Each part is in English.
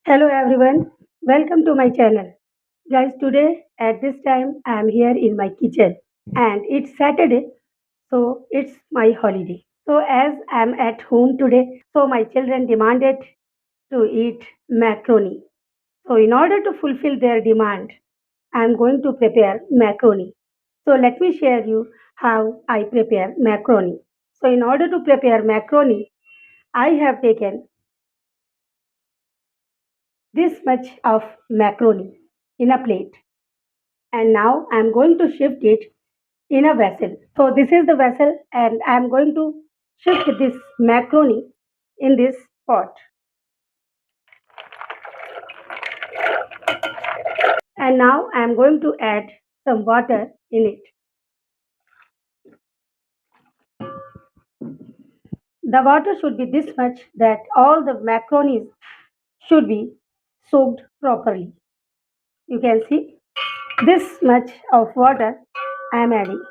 Hello everyone, welcome to my channel. Guys, today at this time I am here in my kitchen and it's Saturday, so it's my holiday. So, as I am at home today, so my children demanded to eat macaroni. So, in order to fulfill their demand, I am going to prepare macaroni. So, let me share you how I prepare macaroni. So, in order to prepare macaroni, I have taken this much of macaroni in a plate and now I'm going to shift it in a vessel. So this is the vessel and I'm going to shift this macaroni in this pot. And now I'm going to add some water in it. The water should be this much that all the macaronis should be soaked properly. You can see this much of water I am adding.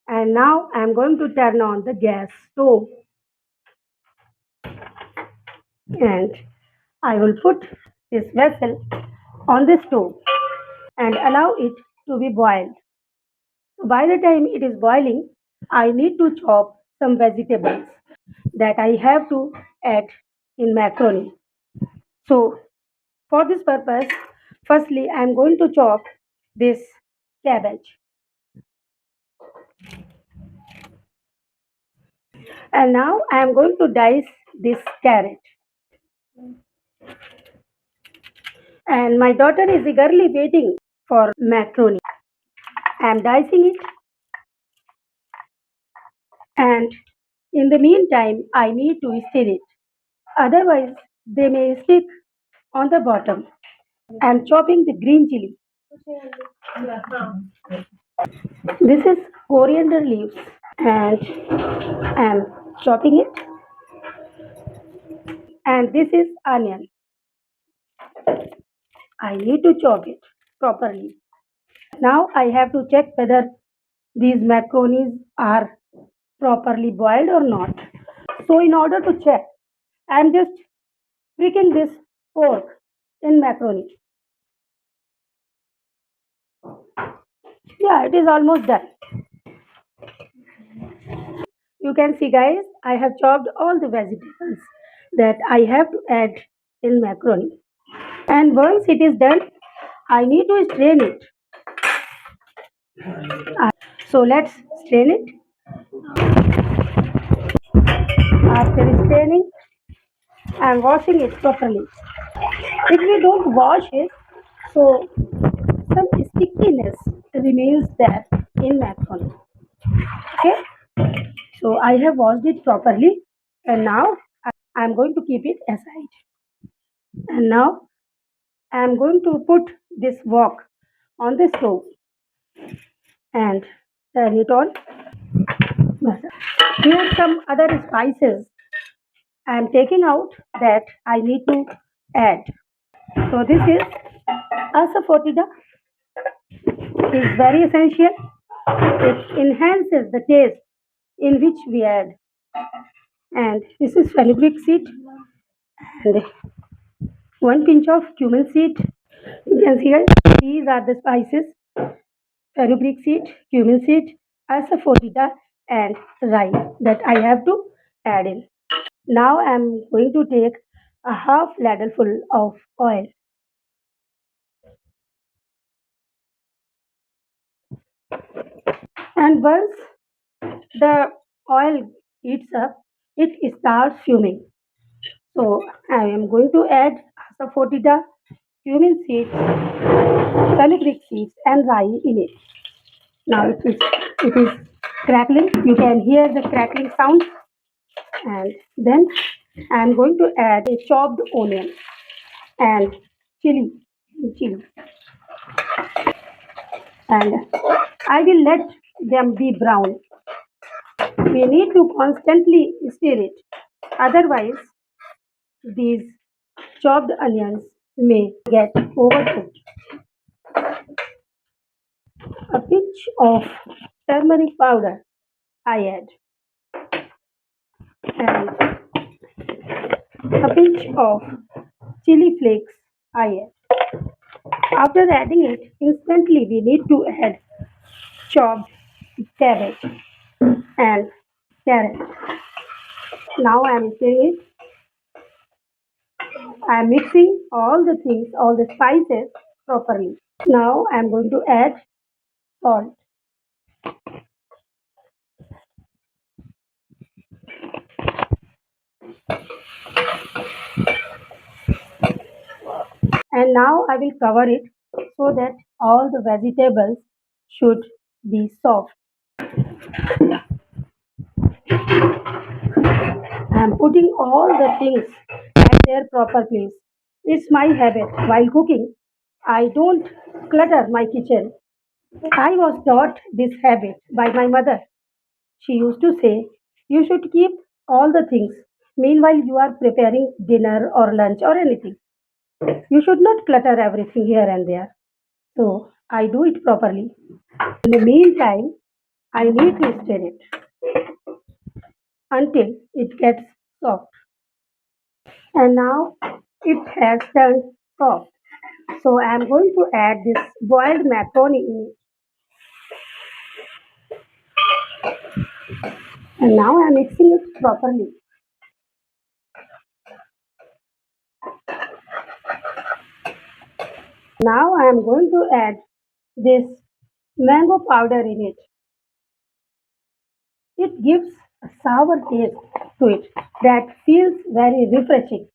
And now I am going to turn on the gas stove and I will put this vessel on the stove and allow it to be boiled. So by the time it is boiling, I need to chop some vegetables that I have to add in macaroni. So for this purpose, firstly I am going to chop this cabbage and now I am going to dice this carrot. And my daughter is eagerly waiting for macaroni. I am dicing it and in the meantime I need to stir it. Otherwise, they may stick on the bottom. I'm chopping the green chili. This is coriander leaves and I'm chopping it. And this is onion. I need to chop it properly. Now I have to check whether these macaronis are properly boiled or not. So in order to check, I'm just pricking this fork in macaroni. Yeah, it is almost done. You can see guys, I have chopped all the vegetables that I have to add in macaroni. And once it is done, I need to strain it. So let's strain it. After straining, I'm washing it properly. If we don't wash it, so some stickiness remains there in macaroni. Okay, so I have washed it properly and now I'm going to keep it aside. And now I'm going to put this wok on the stove and turn it on. Here some other spices I'm taking out that I need to add. So this is asafoetida is very essential. It enhances the taste in which we add. And this is fenugreek seed and one pinch of cumin seed. You can see guys, these are the spices: fenugreek seed, cumin seed, asafoetida, and rye that I have to add in. Now I'm going to take a half ladleful of oil. And once the oil heats up, it starts fuming. So I am going to add asafoetida, cumin seeds, fenugreek seeds, and rye in it. Now it is crackling. You can hear the crackling sound. And then I am going to add a chopped onion and chili, chili, and I will let them be brown. We need to constantly stir it. Otherwise, these chopped onions may get overcooked. A pinch of turmeric powder I add, and a pinch of chili flakes I add. After adding it, instantly we need to add chopped cabbage and carrot. Now I am mixing it. I am mixing all the things, all the spices properly. Now I am going to add salt. And now I will cover it so that all the vegetables should be soft. I am putting all the things at their proper place. It's my habit while cooking. I don't clutter my kitchen. I was taught this habit by my mother. She used to say, you should keep all the things. Meanwhile, you are preparing dinner or lunch or anything. You should not clutter everything here and there. So I do it properly. In the meantime, I need to stir it until it gets soft. And now it has turned soft. So I am going to add this boiled macaroni in it. And now I am mixing it properly. Now I am going to add this mango powder in it. It gives a sour taste to it that feels very refreshing.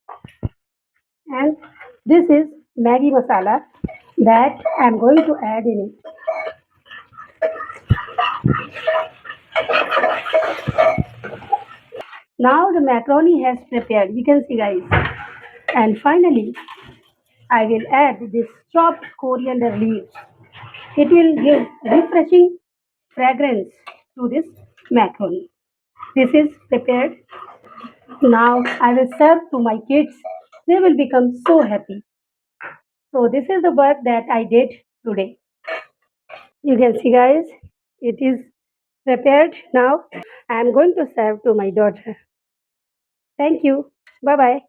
And this is Maggi masala that I am going to add in it. Now the macaroni has prepared. You can see, guys. And finally, I will add this chopped coriander leaves. It will give refreshing fragrance to this macaroni. This is prepared. Now I will serve to my kids. They will become so happy. So this is the work that I did today. You can see, guys, it is prepared now. I am going to serve to my daughter. Thank you. Bye bye.